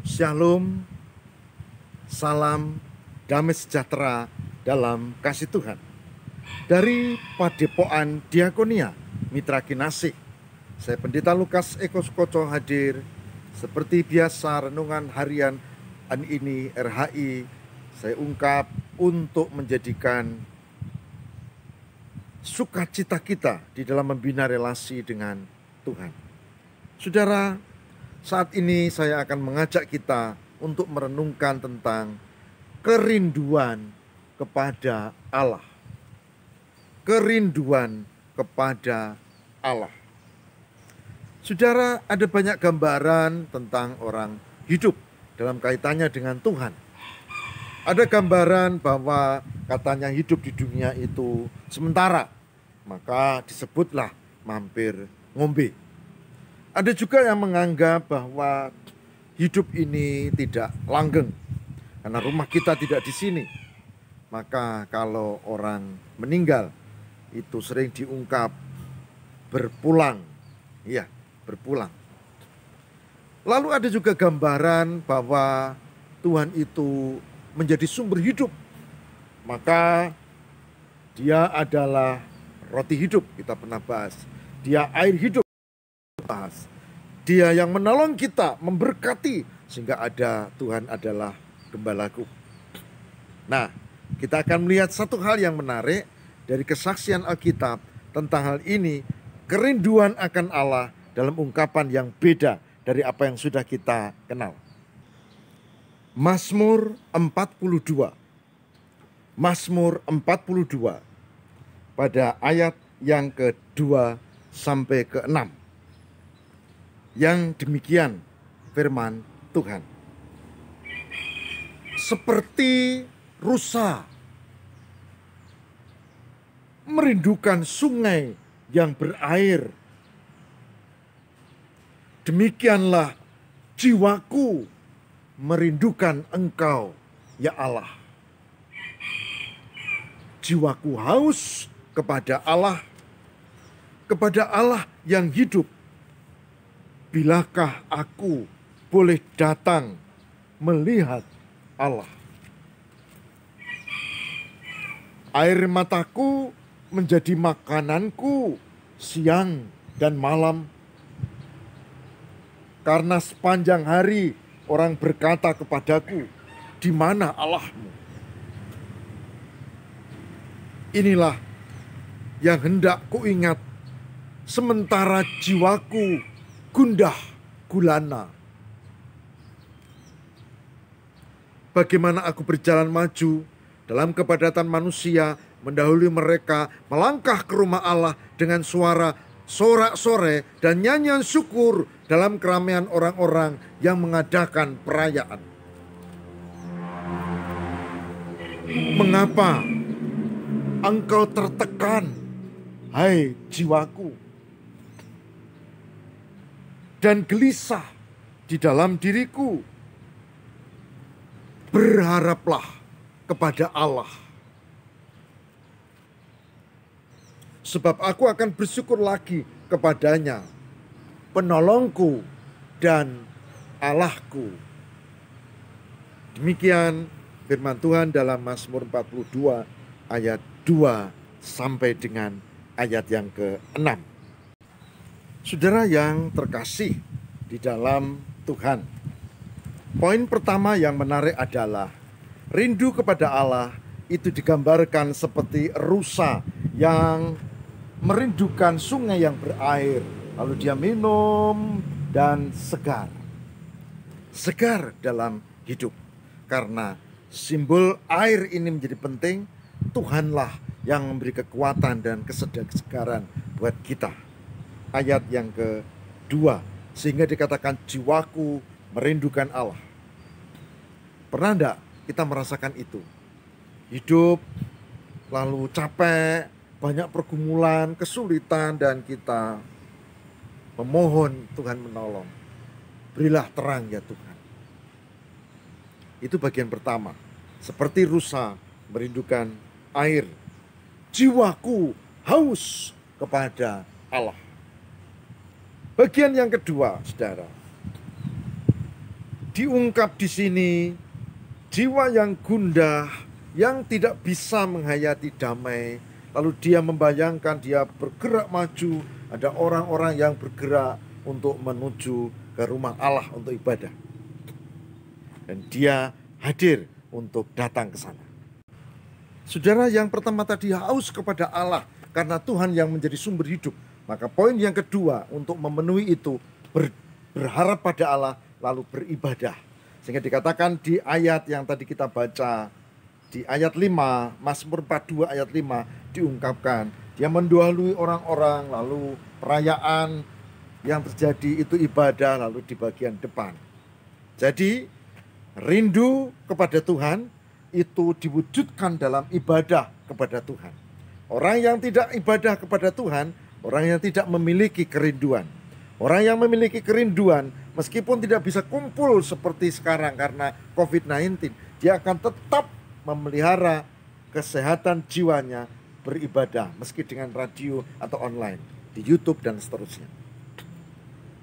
Shalom, salam damai sejahtera dalam kasih Tuhan. Dari Padepokan Diakonia Mitra Kinasih, saya Pendeta Lukas Eko Sukoco hadir seperti biasa. Renungan harian ini RHI saya ungkap untuk menjadikan sukacita kita di dalam membina relasi dengan Tuhan. Saudara, saat ini saya akan mengajak kita untuk merenungkan tentang kerinduan kepada Allah. Kerinduan kepada Allah. Saudara, ada banyak gambaran tentang orang hidup dalam kaitannya dengan Tuhan. Ada gambaran bahwa katanya hidup di dunia itu sementara, maka disebutlah mampir ngombe. Ada juga yang menganggap bahwa hidup ini tidak langgeng karena rumah kita tidak di sini. Maka kalau orang meninggal itu sering diungkap berpulang. Iya, berpulang. Lalu ada juga gambaran bahwa Tuhan itu menjadi sumber hidup. Maka dia adalah roti hidup, kita pernah bahas. Dia air hidup. Dia yang menolong kita, memberkati, sehingga ada Tuhan adalah gembalaku. Nah, kita akan melihat satu hal yang menarik dari kesaksian Alkitab tentang hal ini, kerinduan akan Allah dalam ungkapan yang beda dari apa yang sudah kita kenal. Mazmur 42. Mazmur 42 pada ayat yang ke-2 sampai ke-6. Yang demikian firman Tuhan. Seperti rusa merindukan sungai yang berair, demikianlah jiwaku merindukan Engkau, ya Allah. Jiwaku haus kepada Allah yang hidup. Bilakah aku boleh datang melihat Allah? Air mataku menjadi makananku siang dan malam. Karena sepanjang hari orang berkata kepadaku, di mana Allahmu? Inilah yang hendak kuingat sementara jiwaku gundah gulana. Bagaimana aku berjalan maju dalam kepadatan manusia, mendahului mereka, melangkah ke rumah Allah dengan suara sorak-sorai dan nyanyian syukur dalam keramaian orang-orang yang mengadakan perayaan. Mengapa engkau tertekan, hai jiwaku? Dan gelisah di dalam diriku. Berharaplah kepada Allah. Sebab aku akan bersyukur lagi kepadanya, penolongku dan Allahku. Demikian firman Tuhan dalam Mazmur 42 ayat 2 sampai dengan ayat yang ke-6. Saudara yang terkasih di dalam Tuhan, poin pertama yang menarik adalah rindu kepada Allah itu digambarkan seperti rusa yang merindukan sungai yang berair, lalu dia minum dan segar. Segar dalam hidup. Karena simbol air ini menjadi penting, Tuhanlah yang memberi kekuatan dan kesegaran buat kita. Ayat yang ke-2, sehingga dikatakan jiwaku merindukan Allah. Pernah enggak kita merasakan itu? Hidup lalu capek, banyak pergumulan, kesulitan, dan kita memohon Tuhan menolong. Berilah terang ya Tuhan. Itu bagian pertama. Seperti rusa merindukan air. Jiwaku haus kepada Allah. Bagian yang kedua, saudara. diungkap di sini, jiwa yang gundah, yang tidak bisa menghayati damai. Lalu dia membayangkan dia bergerak maju, ada orang-orang yang bergerak untuk menuju ke rumah Allah untuk ibadah. Dan dia hadir untuk datang ke sana. Saudara, yang pertama tadi haus kepada Allah karena Tuhan yang menjadi sumber hidup. Maka poin yang kedua untuk memenuhi itu berharap pada Allah lalu beribadah. Sehingga dikatakan di ayat yang tadi kita baca, di ayat 5, Mazmur 42 ayat 5 diungkapkan, dia mendahului orang-orang, lalu perayaan yang terjadi itu ibadah lalu di bagian depan. Jadi rindu kepada Tuhan itu diwujudkan dalam ibadah kepada Tuhan. Orang yang tidak ibadah kepada Tuhan, orang yang tidak memiliki kerinduan. Orang yang memiliki kerinduan, meskipun tidak bisa kumpul seperti sekarang karena COVID-19, dia akan tetap memelihara kesehatan jiwanya beribadah, meski dengan radio atau online, di YouTube dan seterusnya.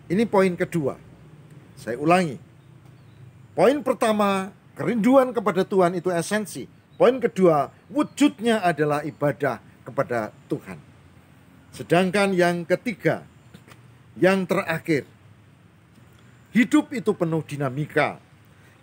Ini poin kedua. Saya ulangi. Poin pertama, kerinduan kepada Tuhan itu esensi. Poin kedua, wujudnya adalah ibadah kepada Tuhan. Sedangkan yang ketiga, yang terakhir, hidup itu penuh dinamika.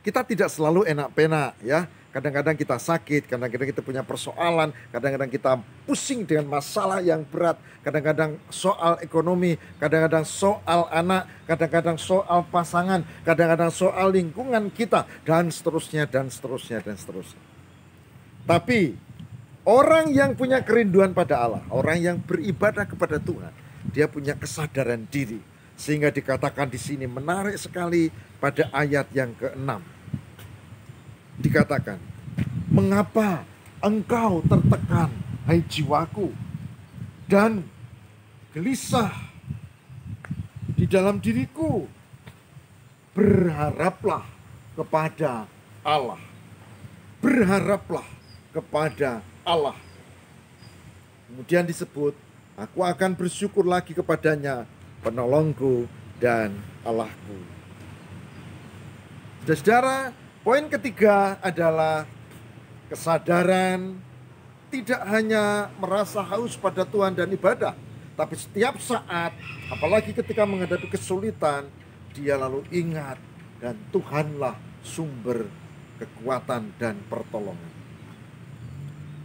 Kita tidak selalu enak-penak ya. Kadang-kadang kita sakit, kadang-kadang kita punya persoalan, kadang-kadang kita pusing dengan masalah yang berat, kadang-kadang soal ekonomi, kadang-kadang soal anak, kadang-kadang soal pasangan, kadang-kadang soal lingkungan kita, dan seterusnya, dan seterusnya, dan seterusnya. Tapi orang yang punya kerinduan pada Allah, orang yang beribadah kepada Tuhan, dia punya kesadaran diri. Sehingga dikatakan di sini menarik sekali pada ayat yang ke-6. Dikatakan, mengapa engkau tertekan, hai jiwaku, dan gelisah di dalam diriku? Berharaplah kepada Allah. Berharaplah kepada Allah. Kemudian disebut, aku akan bersyukur lagi kepadanya, penolongku dan Allahku. Saudara, poin ketiga adalah kesadaran tidak hanya merasa haus pada Tuhan dan ibadah, tapi setiap saat, apalagi ketika menghadapi kesulitan, dia lalu ingat dan Tuhanlah sumber kekuatan dan pertolongan.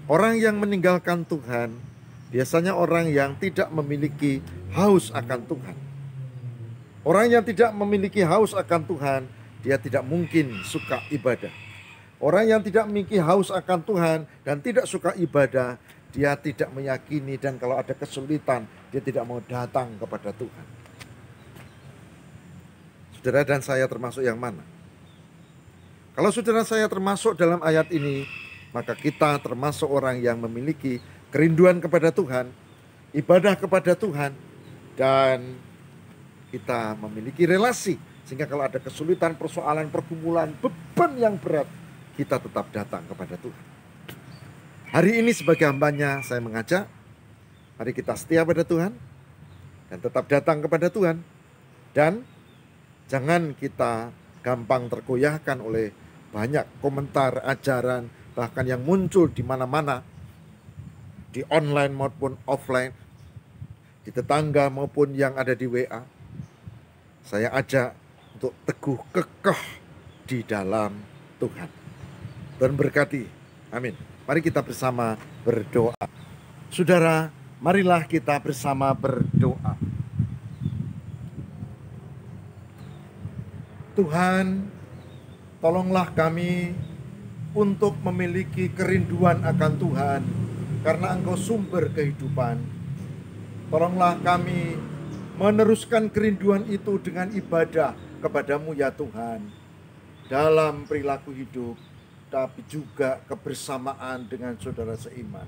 Orang yang meninggalkan Tuhan biasanya orang yang tidak memiliki haus akan Tuhan. Orang yang tidak memiliki haus akan Tuhan, dia tidak mungkin suka ibadah. Orang yang tidak memiliki haus akan Tuhan dan tidak suka ibadah, dia tidak meyakini, dan kalau ada kesulitan, dia tidak mau datang kepada Tuhan. Saudara dan saya termasuk yang mana? Kalau saudara saya termasuk dalam ayat ini, maka kita termasuk orang yang memiliki kerinduan kepada Tuhan, ibadah kepada Tuhan, dan kita memiliki relasi. Sehingga kalau ada kesulitan, persoalan, pergumulan, beban yang berat, kita tetap datang kepada Tuhan. Hari ini sebagai hambanya saya mengajak, mari kita setia pada Tuhan dan tetap datang kepada Tuhan. Dan jangan kita gampang tergoyahkan oleh banyak komentar, ajaran, bahkan yang muncul di mana-mana, di online maupun offline, di tetangga maupun yang ada di WA. Saya ajak untuk teguh kekeh di dalam Tuhan. Tuhan berkati. Amin. Mari kita bersama berdoa. Saudara, marilah kita bersama berdoa. Tuhan, tolonglah kami untuk memiliki kerinduan akan Tuhan, karena Engkau sumber kehidupan. Tolonglah kami meneruskan kerinduan itu dengan ibadah kepadamu ya Tuhan, dalam perilaku hidup, tapi juga kebersamaan dengan saudara seiman.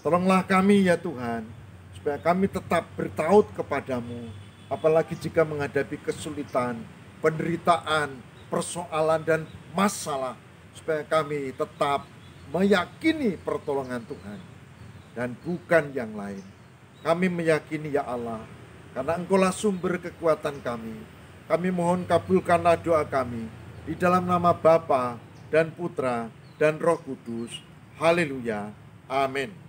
Tolonglah kami ya Tuhan, supaya kami tetap bertaut kepadamu, apalagi jika menghadapi kesulitan, penderitaan, persoalan dan masalah, supaya kami tetap meyakini pertolongan Tuhan dan bukan yang lain. Kami meyakini ya Allah, karena Engkaulah sumber kekuatan kami. Kami mohon kabulkanlah doa kami. Di dalam nama Bapa dan Putra dan Roh Kudus. Haleluya. Amin.